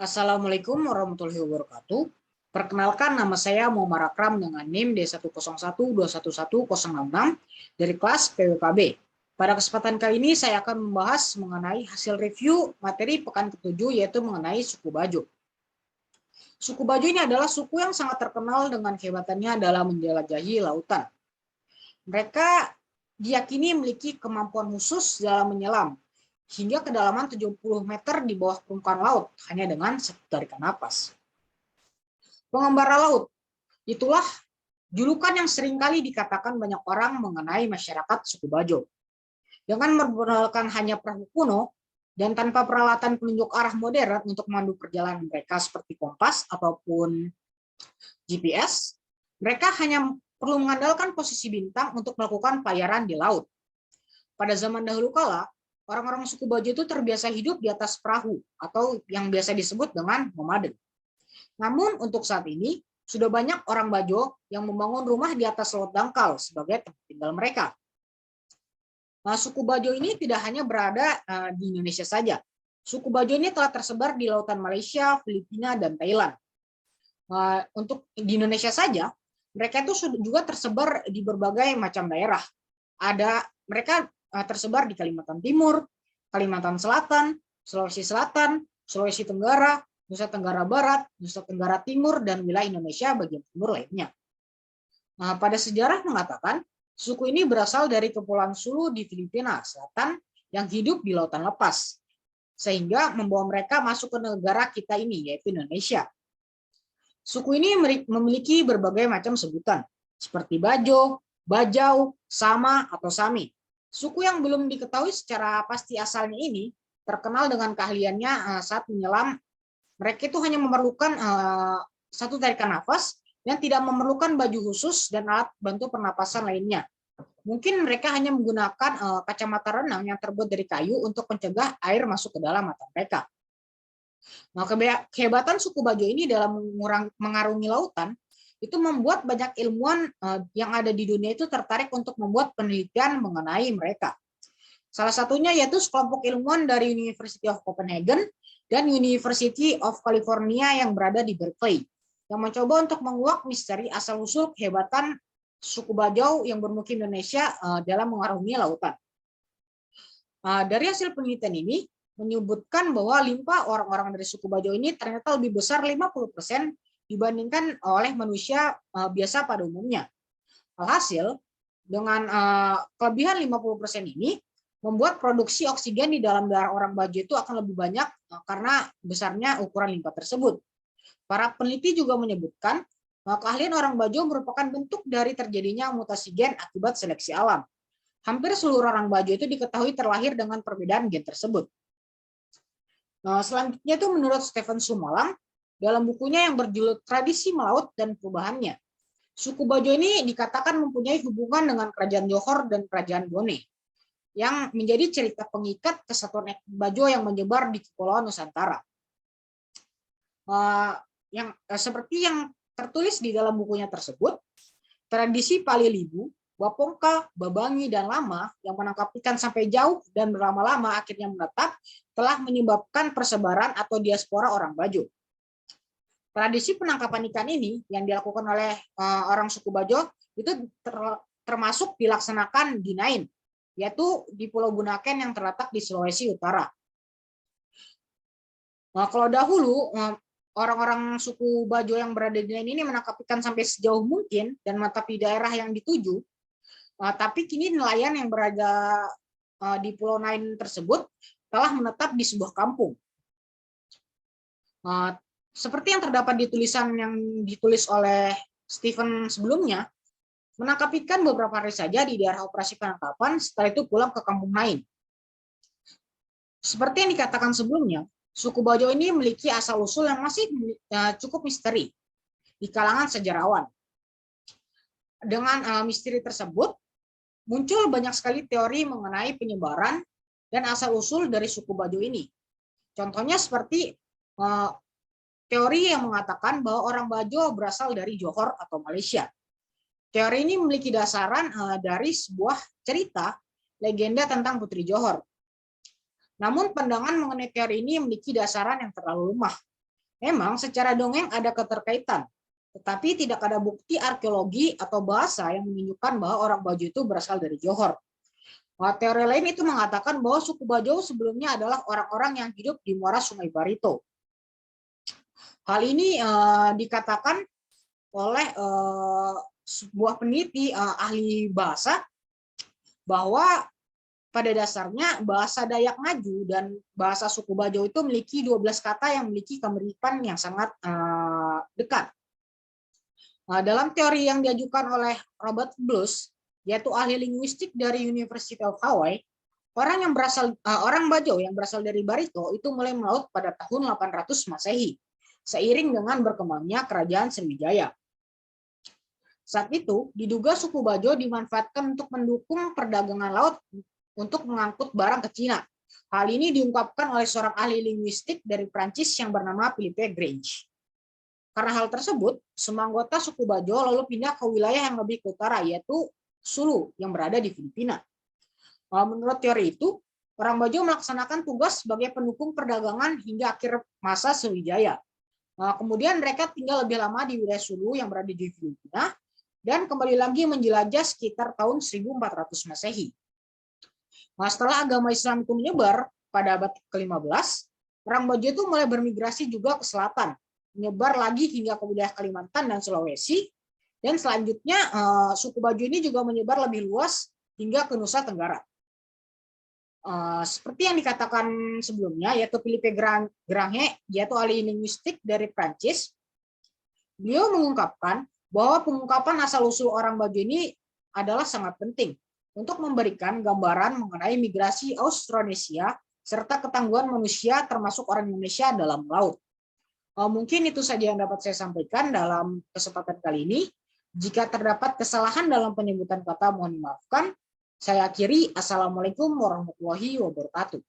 Assalamualaikum warahmatullahi wabarakatuh. Perkenalkan, nama saya Muhammad Akram dengan NIM D101211066 dari kelas PWKB. Pada kesempatan kali ini saya akan membahas mengenai hasil review materi pekan ke-7, yaitu mengenai suku Bajo. Suku Bajo ini adalah suku yang sangat terkenal dengan kehebatannya dalam menjelajahi lautan. Mereka diyakini memiliki kemampuan khusus dalam menyelam hingga kedalaman 70 meter di bawah permukaan laut hanya dengan satu tarikan napas. Pengembara laut, itulah julukan yang seringkali dikatakan banyak orang mengenai masyarakat suku Bajo. Dengan menggunakan hanya perahu kuno dan tanpa peralatan penunjuk arah modern untuk memandu perjalanan mereka seperti kompas ataupun GPS, mereka hanya perlu mengandalkan posisi bintang untuk melakukan pelayaran di laut. Pada zaman dahulu kala, orang-orang suku Bajo itu terbiasa hidup di atas perahu atau yang biasa disebut dengan nomaden. Namun untuk saat ini, sudah banyak orang Bajo yang membangun rumah di atas laut dangkal sebagai tempat tinggal mereka. Nah, suku Bajo ini tidak hanya berada di Indonesia saja. Suku Bajo ini telah tersebar di lautan Malaysia, Filipina, dan Thailand. Untuk di Indonesia saja, mereka itu juga tersebar di berbagai macam daerah. Mereka tersebar di Kalimantan Timur, Kalimantan Selatan, Sulawesi Selatan, Sulawesi Tenggara, Nusa Tenggara Barat, Nusa Tenggara Timur, dan wilayah Indonesia bagian timur lainnya. Nah, pada sejarah mengatakan, suku ini berasal dari Kepulauan Sulu di Filipina Selatan yang hidup di lautan lepas, sehingga membawa mereka masuk ke negara kita ini, yaitu Indonesia. Suku ini memiliki berbagai macam sebutan, seperti Bajo, Bajau, Sama, atau Sami. Suku yang belum diketahui secara pasti asalnya ini terkenal dengan keahliannya saat menyelam. Mereka itu hanya memerlukan satu tarikan nafas dan tidak memerlukan baju khusus dan alat bantu pernapasan lainnya. Mungkin mereka hanya menggunakan kacamata renang yang terbuat dari kayu untuk mencegah air masuk ke dalam mata mereka. Nah, kehebatan suku Bajo ini dalam mengarungi lautan itu membuat banyak ilmuwan yang ada di dunia itu tertarik untuk membuat penelitian mengenai mereka. Salah satunya yaitu sekelompok ilmuwan dari University of Copenhagen dan University of California yang berada di Berkeley, yang mencoba untuk menguak misteri asal-usul kehebatan suku Bajo yang bermukim Indonesia dalam mengarungi lautan. Dari hasil penelitian ini menyebutkan bahwa limpa orang-orang dari suku Bajo ini ternyata lebih besar 50% dibandingkan oleh manusia biasa pada umumnya. Alhasil, dengan kelebihan 50% ini, membuat produksi oksigen di dalam darah orang Bajo itu akan lebih banyak karena besarnya ukuran limpa tersebut. Para peneliti juga menyebutkan bahwa keahlian orang Bajo merupakan bentuk dari terjadinya mutasi gen akibat seleksi alam. Hampir seluruh orang Bajo itu diketahui terlahir dengan perbedaan gen tersebut. Nah, selanjutnya itu menurut Stephen Sumalang, dalam bukunya yang berjudul Tradisi Melaut dan Perubahannya, suku Bajo ini dikatakan mempunyai hubungan dengan Kerajaan Johor dan Kerajaan Bone, yang menjadi cerita pengikat kesatuan etnik Bajo yang menyebar di Kepulauan Nusantara. Seperti yang tertulis di dalam bukunya tersebut, tradisi Palilibu, Bapongka, Babangi, dan Lama yang menangkap ikan sampai jauh dan berlama-lama akhirnya menetap telah menyebabkan persebaran atau diaspora orang Bajo. Tradisi penangkapan ikan ini yang dilakukan oleh orang suku Bajo itu termasuk dilaksanakan di Nain, yaitu di Pulau Bunaken yang terletak di Sulawesi Utara. Nah, kalau dahulu orang-orang suku Bajo yang berada di Nain ini menangkap ikan sampai sejauh mungkin dan menetapi daerah yang dituju. Tapi kini nelayan yang berada di Pulau Nain tersebut telah menetap di sebuah kampung. Seperti yang terdapat di tulisan yang ditulis oleh Stephen sebelumnya, menangkap ikan beberapa hari saja di daerah operasi penangkapan, setelah itu pulang ke kampung Nain. Seperti yang dikatakan sebelumnya, suku Bajo ini memiliki asal-usul yang masih cukup misteri di kalangan sejarawan. Dengan misteri tersebut, muncul banyak sekali teori mengenai penyebaran dan asal-usul dari suku Bajo ini. Contohnya seperti teori yang mengatakan bahwa orang Bajo berasal dari Johor atau Malaysia. Teori ini memiliki dasaran dari sebuah cerita legenda tentang Putri Johor. Namun pandangan mengenai teori ini memiliki dasaran yang terlalu lemah. Memang secara dongeng ada keterkaitan, tetapi tidak ada bukti arkeologi atau bahasa yang menunjukkan bahwa orang Bajo itu berasal dari Johor. Teori lain itu mengatakan bahwa suku Bajo sebelumnya adalah orang-orang yang hidup di muara Sungai Barito. Hal ini dikatakan oleh sebuah peneliti ahli bahasa bahwa pada dasarnya bahasa Dayak Ngaju dan bahasa suku Bajo itu memiliki 12 kata yang memiliki kemiripan yang sangat dekat. Dalam teori yang diajukan oleh Robert Blues, yaitu ahli linguistik dari University of Hawaii, orang Bajo yang berasal dari Barito itu mulai melaut pada tahun 800 Masehi, seiring dengan berkembangnya kerajaan Sriwijaya. Saat itu, diduga suku Bajo dimanfaatkan untuk mendukung perdagangan laut untuk mengangkut barang ke Cina. Hal ini diungkapkan oleh seorang ahli linguistik dari Prancis yang bernama Philippe Grange. Karena hal tersebut, semua anggota suku Bajo lalu pindah ke wilayah yang lebih ke utara, yaitu Sulu, yang berada di Filipina. Menurut teori itu, orang Bajo melaksanakan tugas sebagai pendukung perdagangan hingga akhir masa Sriwijaya. Kemudian mereka tinggal lebih lama di wilayah Sulu yang berada di Filipina, dan kembali lagi menjelajah sekitar tahun 1400 Masehi. Setelah agama Islam itu menyebar pada abad ke-15, orang Bajo itu mulai bermigrasi juga ke selatan, menyebar lagi hingga ke wilayah Kalimantan dan Sulawesi, dan selanjutnya suku Bajo ini juga menyebar lebih luas hingga ke Nusa Tenggara. Seperti yang dikatakan sebelumnya, yaitu Philippe Grange, yaitu ahli linguistik dari Prancis, beliau mengungkapkan bahwa pengungkapan asal-usul orang Bajo ini adalah sangat penting untuk memberikan gambaran mengenai migrasi Austronesia serta ketangguhan manusia termasuk orang Indonesia dalam laut. Mungkin itu saja yang dapat saya sampaikan dalam kesempatan kali ini. Jika terdapat kesalahan dalam penyebutan kata, mohon dimaafkan. Saya akhiri. Assalamualaikum warahmatullahi wabarakatuh.